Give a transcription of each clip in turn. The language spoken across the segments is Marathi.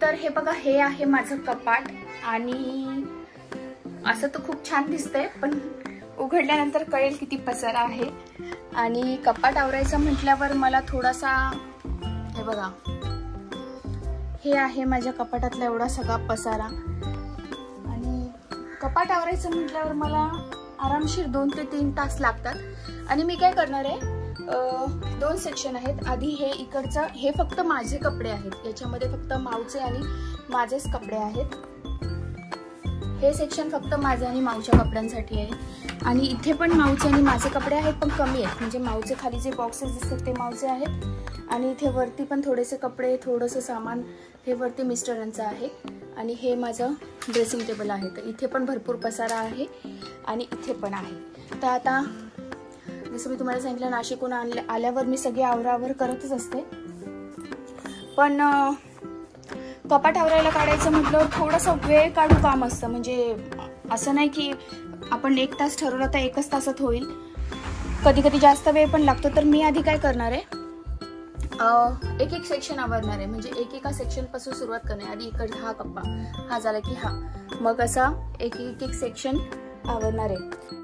तर हे बघा, हे आहे माझं कपाट आणि असं तर खूप छान दिसतंय, पण उघडल्यानंतर कळेल किती पसारा आहे. आणि कपाट आवरायचं म्हटल्यावर मला थोडासा, हे बघा, हे आहे माझ्या कपाटातला एवढा सगळा पसारा. आणि कपाट आवरायचं म्हटल्यावर मला आरामशीर 2 ते 3 तास लागतात. आणि मी काय करणार आहे, 2 सेक्शन आहेत. आधी हे इकडचं, हे फक्त माझे कपडे आहेत, याच्यामध्ये फक्त माऊचे आणि माझेच कपडे आहेत. हे सेक्शन फक्त माझे आणि माऊच्या कपड्यांसाठी आहे. आणि इथे पण माऊचे आणि माझे कपडे आहेत, पण कमी आहेत. म्हणजे माऊचे खाली जे बॉक्सेस दिसतात ते माऊचे आहेत. आणि इथे वरती पण थोडेसे कपडे, थोडंसं सामान हे वरती मिस्टरांचं आहे. आणि हे माझं ड्रेसिंग टेबल आहे. तर इथे पण भरपूर पसारा आहे आणि इथे पण आहे. तर आता जसं मी तुम्हाला सांगितलं, नाशिकहून आल्यावर मी सगळी आवरावर करतच असते. पण कपाट आवरायला काढायचं म्हटलं थोडंसं वेळ काढू काम असतं. म्हणजे असं नाही की आपण 1 तास ठरवलं तर 1च तासात होईल, कधी कधी जास्त वेळ पण लागतो. तर मी आधी काय करणार आहे, एक सेक्शन आवरणार आहे. म्हणजे एका सेक्शन पासून सुरुवात करणार. आधी इकडे हा कप्पा, हा झाला की हा, मग असा एक सेक्शन आवरणार आहे.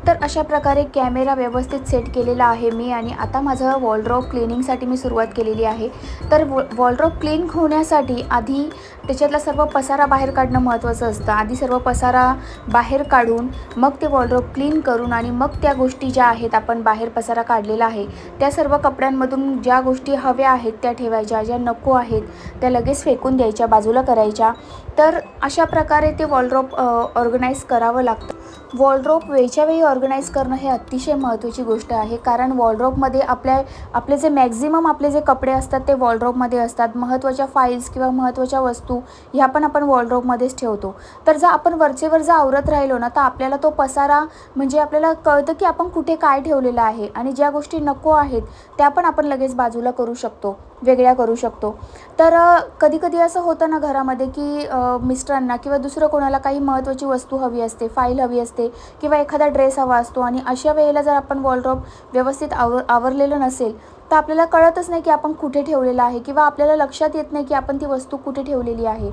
तर अशा प्रकारे कॅमेरा व्यवस्थित सेट केलेला आहे मी. आणि आता माझं वॉलड्रॉप क्लिनिंगसाठी मी सुरुवात केलेली आहे. तर वॉलड्रॉप क्लीन होण्यासाठी आधी त्याच्यातला सर्व पसारा बाहेर काढणं महत्त्वाचं असतं. आधी सर्व पसारा बाहेर काढून मग ते वॉलड्रॉप क्लीन करून आणि मग त्या गोष्टी ज्या आहेत, आपण बाहेर पसारा काढलेला आहे, त्या सर्व कपड्यांमधून ज्या गोष्टी हव्या आहेत त्या ठेवायच्या, ज्या नको आहेत त्या लगेच फेकून द्यायच्या, बाजूला करायच्या. तर अशा प्रकारे ते वॉलड्रॉप ऑर्गनाईज करावं लागतं. वॉलड्रॉप वेळच्या वेळी ऑर्गनाईज करणं हे अतिशय महत्त्वाची गोष्ट आहे. कारण वॉलड्रॉपमध्ये आपले जे मॅक्झिमम आपले जे कपडे असतात ते वॉलड्रॉपमध्ये असतात. महत्त्वाच्या फाईल्स किंवा महत्त्वाच्या वस्तू ह्या पण आपण वॉलड्रॉपमध्येच ठेवतो. तर जर आपण वरचेवर जर आवरत राहिलो ना, तर आपल्याला तो पसारा, म्हणजे आपल्याला कळतं की आपण कुठे काय ठेवलेलं आहे. आणि ज्या गोष्टी नको आहेत त्या पण आपण लगेच बाजूला करू शकतो, वेगळ्या करू शकतो. तर कधी कधी असं होतं ना घरामध्ये की मिस्टरांना किंवा दुसरं कोणाला काही महत्त्वाची वस्तू हवी असते, फाईल हवी असते किंवा एखादा ड्रेस हवा असतो. आणि अशा वेळेला जर आपण वॉलड्रॉप व्यवस्थित आवरलेलं नसेल तर आपल्याला कळतच नाही की आपण कुठे ठेवलेलं आहे किंवा आपल्याला लक्षात येत नाही की आपण ती वस्तू कुठे ठेवलेली आहे.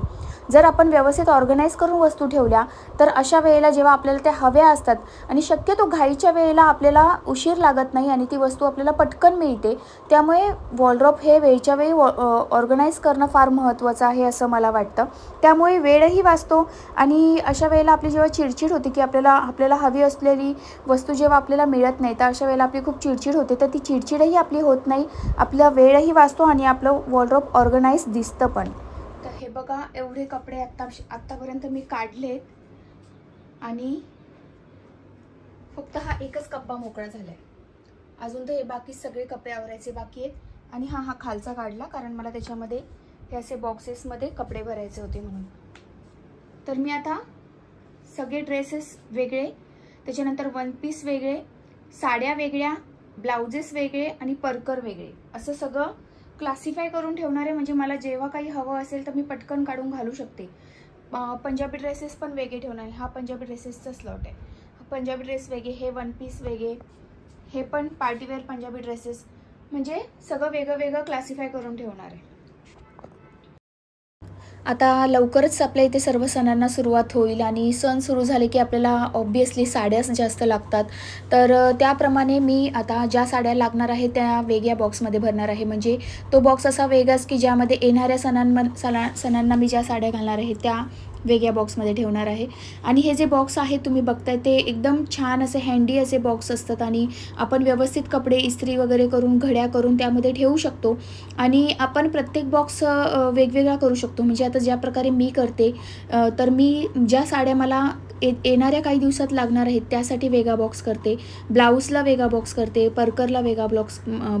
जर आपण व्यवस्थित ऑर्गनाईज करून वस्तू ठेवल्या तर अशा वेळेला जेव्हा आपल्याला त्या हव्या असतात आणि शक्यतो घाईच्या वेळेला आपल्याला उशीर लागत नाही आणि ती वस्तू आपल्याला पटकन मिळते. त्यामुळे वॉलड्रॉप हे वेळच्या वेळी ऑर्गनाईज करणं फार महत्त्वाचं आहे असं मला वाटतं. त्यामुळे वेळही वाचतो. आणि अशा वेळेला आपली जेव्हा चिडचिड होते की आपल्याला हवी असलेली वस्तू जेव्हा आपल्याला मिळत नाही, तर अशा वेळेला आपली खूप चिडचिड होते. तर ती चिडचिडही आपली होत नाही, आपला वेळही वाचतो आणि आपलं वॉलड्रॉप ऑर्गनाईज दिसतं पण. तर हे बघा, एवढे कपडे आत्तापर्यंत मी काढलेत आणि फक्त हा एकच कप्पा मोकळा झालाय. अजून तर हे बाकी सगळे कपडे आवरायचे बाकी आहेत. आणि हा खालचा काढला कारण मला त्याच्यामध्ये हे असे बॉक्सेसमध्ये कपडे भरायचे होते म्हणून. तर मी आता सगळे ड्रेसेस वेगळे, त्याच्यानंतर 1 पीस वेगळे, साड्या वेगळ्या, ब्लाउजेस वेगळे आणि परकर वेगळे, असं सगळं क्लासिफाय करून ठेवणार आहे. म्हणजे मला जेव्हा काही हवं असेल तर मी पटकन काढून घालू शकते. पंजाबी ड्रेसेस पण वेगळे ठेवणार आहे. हा पंजाबी ड्रेसेसचा स्लॉट आहे. पंजाबी ड्रेस वेगळे, हे 1 पीस वेगळे, हे पण पार्टीवेअर पंजाबी ड्रेसेस, म्हणजे सगळं वेगळं वेगळं क्लासिफाय करून ठेवणार आहे. आता लवकरच आपल्या इथे सर्व सणांना सुरुवात होईल आणि सण सुरू झाले की आपल्याला ऑब्वियसली साड्याच जास्त लागतात. तर त्याप्रमाणे मी आता ज्या साड्या लागणार आहेत त्या वेगळ्या बॉक्समध्ये भरणार आहे. म्हणजे तो बॉक्स असा वेगळाच की ज्यामध्ये येणाऱ्या सणांना मी ज्या साड्या घालणार आहे त्या वेगळ्या बॉक्समध्ये ठेवणार आहे. आणि हे जे बॉक्स आहे तुम्ही बघताय ते एकदम छान असे हँडी असे बॉक्स असतात आणि आपण व्यवस्थित कपडे इस्त्री वगैरे करून, घड्या करून त्यामध्ये ठेवू शकतो. आणि आपण प्रत्येक बॉक्स वेगवेगळा करू शकतो. म्हणजे आता ज्या प्रकारे मी करते, तर मी ज्या साड्या मला येणाऱ्या काही दिवसात लागणार आहेत त्यासाठी वेगळा बॉक्स करते, ब्लाऊजला वेगळा बॉक्स करते, परकरला वेगळा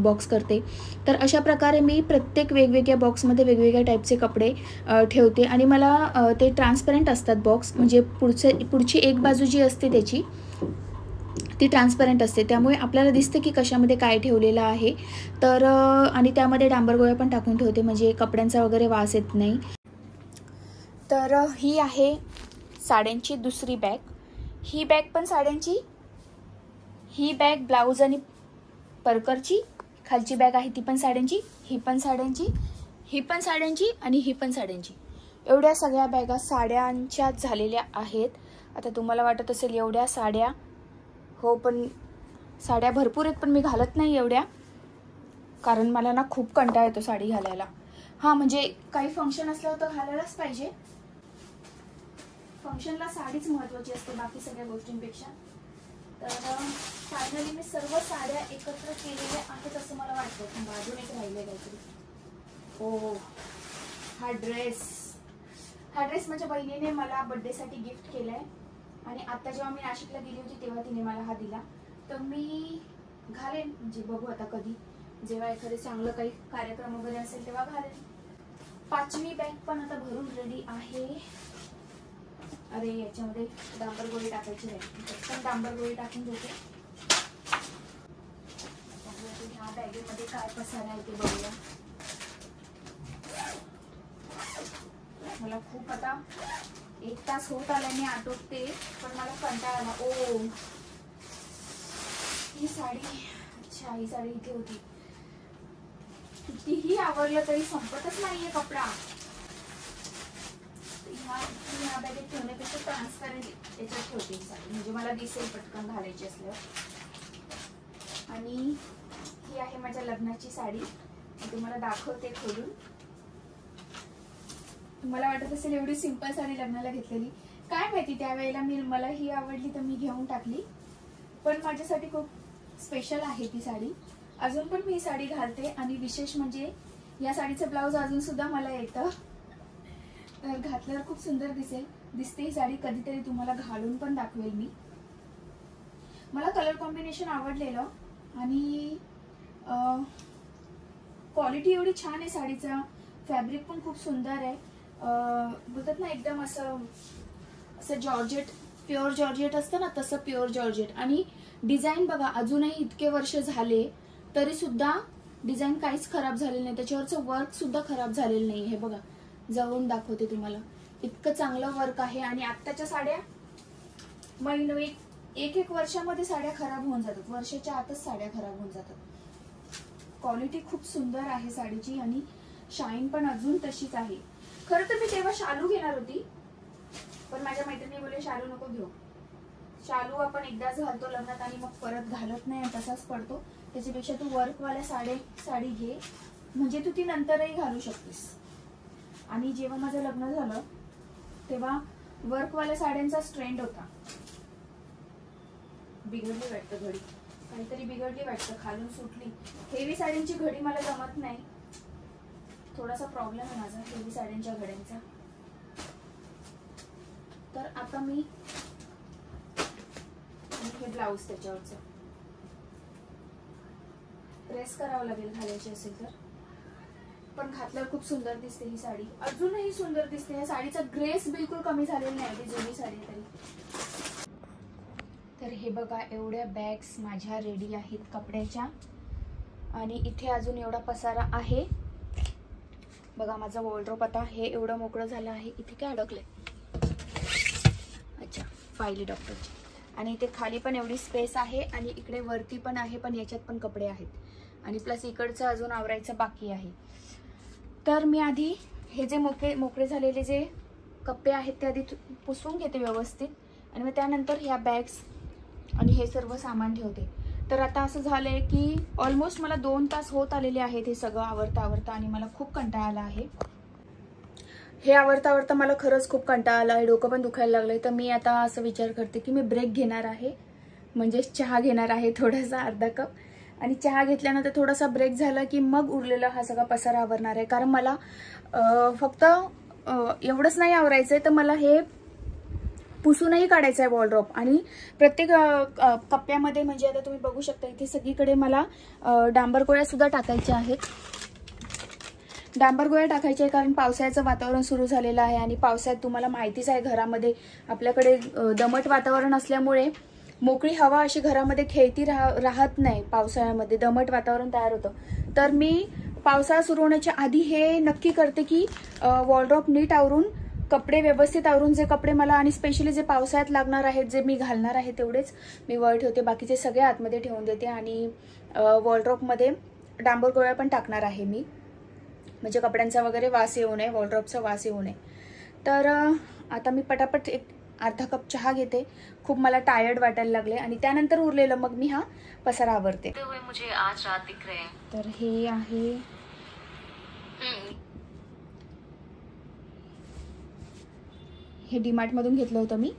बॉक्स करते. तर अशा प्रकारे मी प्रत्येक वेगवेगळ्या बॉक्समध्ये वेगवेगळ्या टाईपचे कपडे ठेवते. आणि मला ते ट्रान्सपरंट असतात बॉक्स, म्हणजे पुढची एक बाजू जी असते त्याची ती ट्रान्सपरंट असते, त्यामुळे आपल्याला दिसते की कशामध्ये काय ठेवलेलं आहे. तर आणि त्यामध्ये डांबर गोळ्या पण टाकून ठेवते म्हणजे कपड्यांचा वगैरे वास येत नाही. तर ही आहे साड्यांची दुसरी बॅग. ही बॅग पण साड्यांची, ही बॅग ब्लाऊज आणि परकरची. खालची बॅग आहे ती पण साड्यांची, ही पण साड्यांची, ही पण साड्यांची आणि ही पण साड्यांची. एवढ्या सगळ्या बॅगा साड्यांच्या झालेल्या आहेत. आता तुम्हाला वाटत असेल एवढ्या साड्या, हो पण साड्या भरपूर आहेत पण मी घालत नाही एवढ्या, कारण मला ना खूप कंटाळा येतो साडी घालायला. हां म्हणजे काही फंक्शन असलं तर घालायलाच पाहिजे. फंक्शनला साडीच महत्त्वाची असते बाकी सगळ्या गोष्टींपेक्षा. तर फायनली मी सर्व साड्या एकत्र केलेल्या आहेत असं मला वाटतं. अजून एक राहिले काहीतरी. हो, हा ड्रेस माझ्या बहिणीने मला बर्थडेसाठी गिफ्ट केलाय. आणि आता जेव्हा मी नाशिकला गेली होती तेव्हा तिने मला हा दिला. तर मी घालेन, म्हणजे बघू आता कधी, जेव्हा एखादे चांगलं काही कार्यक्रम वगैरे असेल तेव्हा घालेन. 5वी बॅग पण आता भरून रेडी आहे. अरे याच्यामध्ये डांबर गोळी टाकायची आहे, पण डांबर गोळी टाकून देते. ह्या बॅगेमध्ये काय पसारा आहे ते बघूया. मला खूप आता 1 तास होत आला मी आटोपते, पण मला कंटाळा आला. ओ ही साडी, अच्छा ही साडी इथे होती. कितीही आवडलं तरी संपतच नाहीये कपडा. ह्या बॅगेत ठेवण्यापेक्षा ट्रान्सपरंट याच्यात ठेवते ही साडी, म्हणजे मला दिसेल पटकन घालायची असल्यावर. आणि ही आहे माझ्या लग्नाची साडी, मी तुम्हाला दाखवते खोलून. मला वाटत असेल एवढी सिंपल साडी लग्नाला घेतलेली, काय माहिती त्यावेळेला मला ही आवडली तर मी घेऊन टाकली. पण माझ्यासाठी खूप स्पेशल आहे ती साडी. अजून पण मी ही साडी घालते आणि विशेष म्हणजे या साडीचं ब्लाऊज अजून सुद्धा मला येतं. तर घातल्यावर खूप सुंदर दिसते ही साडी. कधीतरी तुम्हाला घालून पण दाखवेल मी. मला कलर कॉम्बिनेशन आवडलेलं आणि क्वालिटी एवढी छान आहे साडीचा. फॅब्रिक पण खूप सुंदर आहे. बोलतात ना एकदम असं जॉर्जेट, प्युअर जॉर्जेट असतं ना तसं प्युअर जॉर्जेट. आणि डिझाईन बघा, अजूनही इतके वर्ष झाले तरी सुद्धा डिझाईन काहीच खराब झालेलं नाही. त्याच्यावरचं वर्क सुद्धा खराब झालेलं नाही. हे बघा, जवळून दाखवते तुम्हाला. इतकं चांगलं वर्क आहे. आणि आत्ताच्या साड्या एक वर्षामध्ये साड्या खराब होऊन जातात, वर्षाच्या आतच साड्या खराब होऊन जातात. क्वालिटी खूप सुंदर आहे साडीची आणि शाईन पण अजून तशीच आहे. खरं तर मी तेव्हा शालू घेणार होती, पण माझ्या मैत्रिणी बोलले शालू नको घेऊ, शालू आपण एकदाच घालतो लग्नात आणि मग परत घालत नाही, तसाच पडतो. त्याच्यापेक्षा तू वर्कवाल्या साडी घे, म्हणजे तू ती नंतरही घालू शकतेस. आणि जेव्हा माझं लग्न झालं तेव्हा वर्कवाल्या साड्यांचाच ट्रेंड होता. बिघडली वाटतं घडी, काहीतरी बिघडली वाटतं, खालून सुटली. हेवी साड्यांची घडी मला जमत नाही, थोडासा प्रॉब्लेम आहे माझा हेवी साड्यांच्या घड्यांचा. तर आता मी हे ब्लाऊज त्याच्यावरचं प्रेस करावं लागेल घालायची असेल तर. पण घातल्यावर खूप सुंदर दिसते ही साडी, अजूनही सुंदर दिसते. या साडीचा ग्रेस बिलकुल कमी झालेला नाही, ती जुनी साडी तरी. तर हे बघा, एवढ्या बॅग्स माझ्या रेडी आहेत कपड्याच्या. आणि इथे अजून एवढा पसारा आहे बघा. माझं वॉर्डरोब आता हे एवढं मोकळं झालं आहे. इथे काय अडकलंय, अच्छा फायली डॉक्टरची. आणि इथे खाली पण एवढी स्पेस आहे आणि इकडे वरती पण आहे, पण याच्यात पण कपडे आहेत. आणि प्लस इकडचं अजून आवरायचं बाकी आहे. तर मी आधी हे जे मोकळे झालेले जे कप्पे आहेत ते आधी पुसून घेते व्यवस्थित, आणि मग त्यानंतर ह्या बॅग्स आणि हे सर्व सामान ठेवते. तर आता असं झालंय की ऑलमोस्ट मला 2 तास होत आलेले आहेत हे सगळं आवरता आणि मला खूप कंटाळा आला आहे. हे आवरता मला खरंच खूप कंटाळा आला आहे, डोकं पण दुखायला लागलंय. तर मी आता असं विचार करते की मी ब्रेक घेणार आहे, म्हणजे चहा घेणार आहे थोडासा, अर्धा कप. आणि चहा घेतल्यानंतर थोडासा ब्रेक झाला की मग उरलेला हा सगळा पसारा आवरणार आहे. कारण मला फक्त एवढंच नाही आवरायचंय, तर मला हे पुसूनही काढायचं आहे वॉर्डरोब. आणि प्रत्येक कप्प्यामध्ये म्हणजे आता तुम्ही बघू शकता इथे सगळीकडे मला डांबर गोळ्या सुद्धा टाकायच्या आहेत. डांबर गोळ्या टाकायच्या आहे कारण पावसाळ्याचं वातावरण सुरू झालेलं आहे. आणि पावसाळ्यात तुम्हाला माहितीच आहे घरामध्ये आपल्याकडे दमट वातावरण असल्यामुळे मोकळी हवा अशी घरामध्ये खेळती राहत नाही. पावसाळ्यामध्ये दमट वातावरण तयार होतं. तर मी पावसाळा सुरू होण्याच्या आधी हे नक्की करते की वॉर्डरोब नीट आवरून, कपडे व्यवस्थित आवरून, जे कपडे मला आणि स्पेशली जे पावसाळ्यात लागणार आहेत, जे मी घालणार आहे तेवढेच मी वर ठेवते, बाकीचे सगळे आतमध्ये ठेवून देते. आणि वॉर्डरोबमध्ये डांबर गोळ्या पण टाकणार आहे मी. म्हणजे कपड्यांचा वगैरे वास येऊ नये, वॉर्डरोबचा वास येऊ नये. तर आता मी पटापट एक अर्धा कप चहा घेते. खूप मला टायर्ड वाटायला लागले आणि त्यानंतर उरलेलं मग मी हा पसारा आवरते. मुझे आज रात दिख रहे हैं. तर हे आहे हे डीमार्ट मधून घेतलं होतं मी.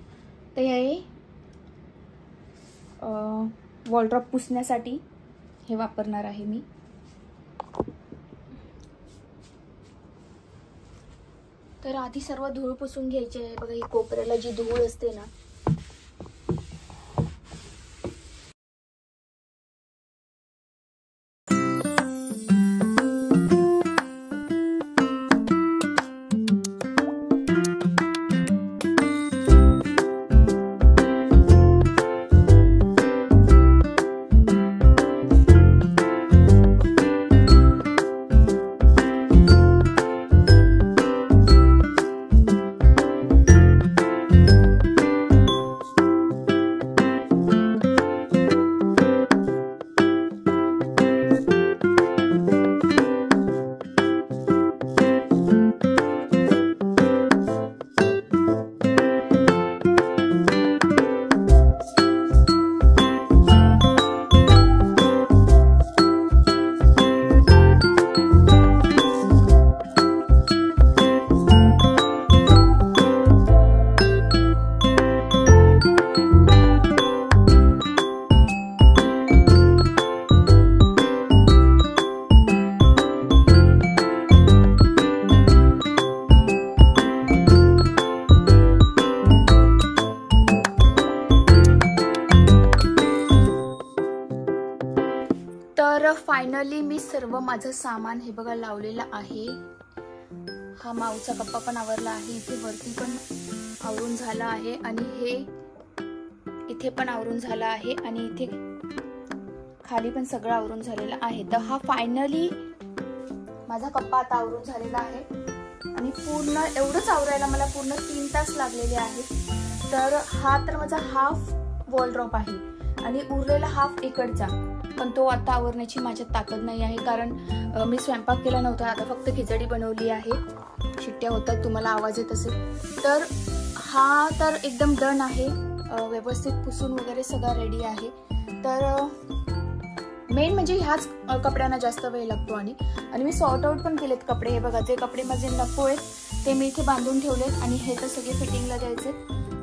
तर हे वॉर्डरोब पुसण्यासाठी हे वापरणार आहे मी. तर आधी सर्व धूळ पुसून घ्यायची आहे. बघा ही कोपऱ्याला जी धूळ असते ना, तर फायनली मी सर्व माझं सामान हे बघा लावलेलं आहे. हा माऊचा कप्पा पण आवरला आहे. इथे वरती पण आवरून झाला आहे आणि हे इथे पण आवरून झाला आहे आणि इथे खाली पण सगळं आवरून झालेलं आहे. तर हा फायनली माझा कप्पा आता आवरून झालेला आहे आणि पूर्ण एवढंच आवरायला मला पूर्ण 3 तास लागलेले आहेत. तर हा तर माझा हाफ वॉर्डरोब आहे आणि उरलेला हाफ इकडचा, पण तो आता आवरण्याची माझ्यात ताकद नाही आहे कारण मी स्वयंपाक केला नव्हता. आता फक्त खिचडी बनवली आहे. शिट्ट्या होतात, तुम्हाला आवाज येत असेल. तर हा तर एकदम डन आहे. व्यवस्थित पुसून वगैरे सगळं रेडी आहे. तर मेन म्हणजे ह्याच कपड्यांना जास्त वेळ लागतो आणि मी सॉर्ट आउट पण केलेत कपडे. हे बघा, जे कपडे माझे नको आहेत ते मी इथे बांधून ठेवलेत आणि हे तर सगळे फिटिंगला द्यायचे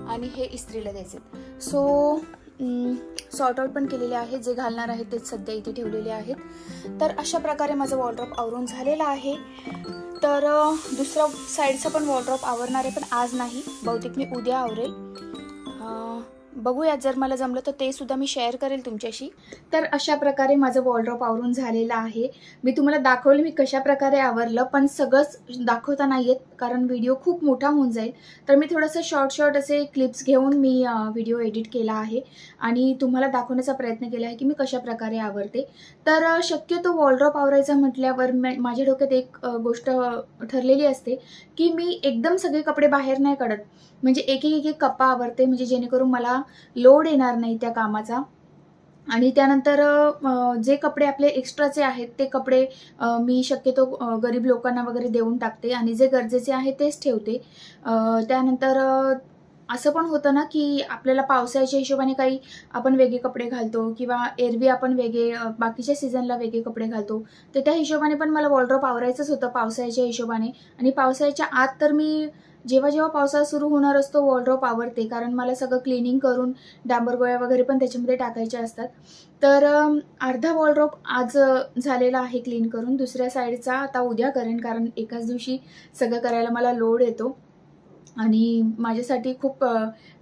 आणि हे इस्त्रीला द्यायचे. सो सॉर्ट आउट पण केलेले आहे. जे घालणार आहे तेच सध्या इथे ठेवलेले आहेत. तर अशा प्रकारे माझं वॉर्डरोब आवरून झालेलं आहे. तर दुसरा साईडचा पण वॉर्डरोब आवरणार आहे, पण आज नाही, बहुतेक मी उद्या आवरेल. बघूया, जर मला जमलं तर ते सुद्धा मी शेअर करेल तुमच्याशी. तर अशा प्रकारे माझं वॉर्डरोब आवरून झालेलं आहे. मी तुम्हाला दाखवलं मी कशा प्रकारे आवरलं, पण सगळंच दाखवता नाही येत कारण व्हिडिओ खूप मोठा होऊन जाईल. तर मी थोडंसं शॉर्ट असे क्लिप्स घेऊन मी व्हिडिओ एडिट केला आहे आणि तुम्हाला दाखवण्याचा प्रयत्न केला आहे की मी कशा प्रकारे आवरते. तर शक्यतो वॉर्डरोब आवरायचं म्हटल्यावर माझ्या डोक्यात एक गोष्ट ठरलेली असते की मी एकदम सगळे कपडे बाहेर नाही काढत, म्हणजे एक एक कप्पा आवरते, म्हणजे जेणेकरून मला लोड येणार नाही त्या कामाचा. आणि त्यानंतर जे कपडे आपले एक्स्ट्राचे आहेत ते कपडे मी शक्यतो गरीब लोकांना वगैरे देऊन टाकते आणि जे गरजेचे आहे तेच ठेवते. त्यानंतर असं पण होतं ना की आपल्याला पावसाळ्याच्या हिशोबाने काही आपण वेगळे कपडे घालतो किंवा एरवी आपण वेगळे बाकीच्या सीझनला वेगळे कपडे घालतो. तर त्या हिशोबाने पण मला वॉर्डरोब आवरायचंच होतं पावसाळ्याच्या हिशोबाने. आणि पावसाळ्याच्या आत तर मी जेव्हा पावसाळा सुरू होणार असतो वॉर्डरोब आवरते, कारण मला सगळं क्लिनिंग करून डांबर गोळ्या वगैरे पण त्याच्यामध्ये टाकायच्या असतात. तर अर्धा वॉर्डरोब आज झालेला आहे क्लीन करून. दुसऱ्या साईडचा आता उद्या करेन कारण एकाच दिवशी सगळं करायला मला लोड येतो आणि माझ्यासाठी खूप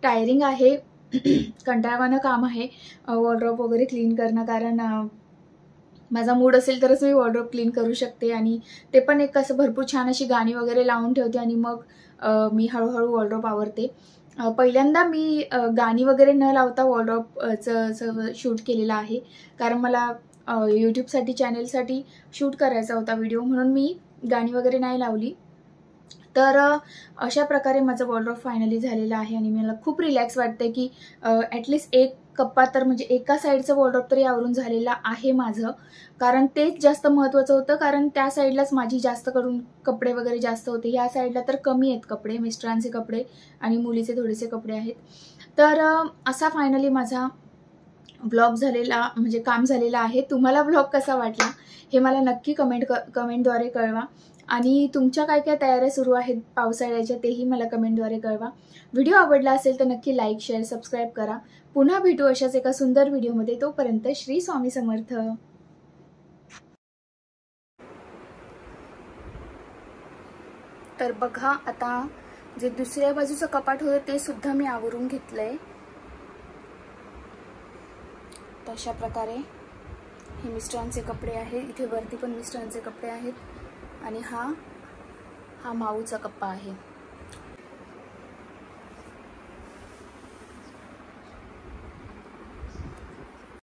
टायरिंग आहे, कंटाळवाणं काम आहे वॉर्डरोब वगैरे क्लीन करणं. कारण माझा मूड असेल तरच मी वॉर्डरोब क्लीन करू शकते आणि ते पण एक असं भरपूर छान अशी गाणी वगैरे लावून ठेवते आणि मग मी हळूहळू वॉर्डरोब आवरते. पहिल्यांदा मी गाणी वगैरे न लावता वॉर्डरोबचं शूट केलेलं आहे कारण मला यूट्यूबसाठी चॅनलसाठी शूट करायचा होता व्हिडिओ, म्हणून मी गाणी वगैरे नाही लावली. तर अशा प्रकारे माझं वॉर्डरोब फायनली झालेलं आहे आणि मला खूप रिलॅक्स वाटते की ॲटलिस्ट एक कप्पा तर म्हणजे एका साईडचं वॉर्डरोब तरी आवरून झालेलं आहे माझं. कारण तेच जास्त महत्त्वाचं होतं, कारण त्या साईडलाच माझी जास्त करून कपडे वगैरे जास्त होते. ह्या साईडला तर कमी आहेत कपडे, मिस्टरांचे कपडे आणि मुलीचे थोडेसे कपडे आहेत. तर असा फायनली माझा ब्लॉग झालेला म्हणजे काम झालेलं आहे. तुम्हाला ब्लॉग कसा वाटला हे मला नक्की कमेंटद्वारे कळवा आणि तुमच्या काय काय तयाऱ्या सुरू आहेत पावसाळ्याच्या तेही मला कमेंटद्वारे कळवा. व्हिडिओ आवडला असेल तर नक्की लाईक, शेअर, सबस्क्राईब करा. पुन्हा भेटू अशाच एका सुंदर व्हिडिओमध्ये. तोपर्यंत श्री स्वामी समर्थ. तर बघा, आता जे दुसऱ्या बाजूचं कपाट होतं ते सुद्धा मी आवरून घेतलंय. तशा प्रकारे हे मिस्टरांचे कपडे आहेत, इथे वरती पण मिस्टरांचे कपडे आहेत आणि हा माऊचा कप्पा आहे.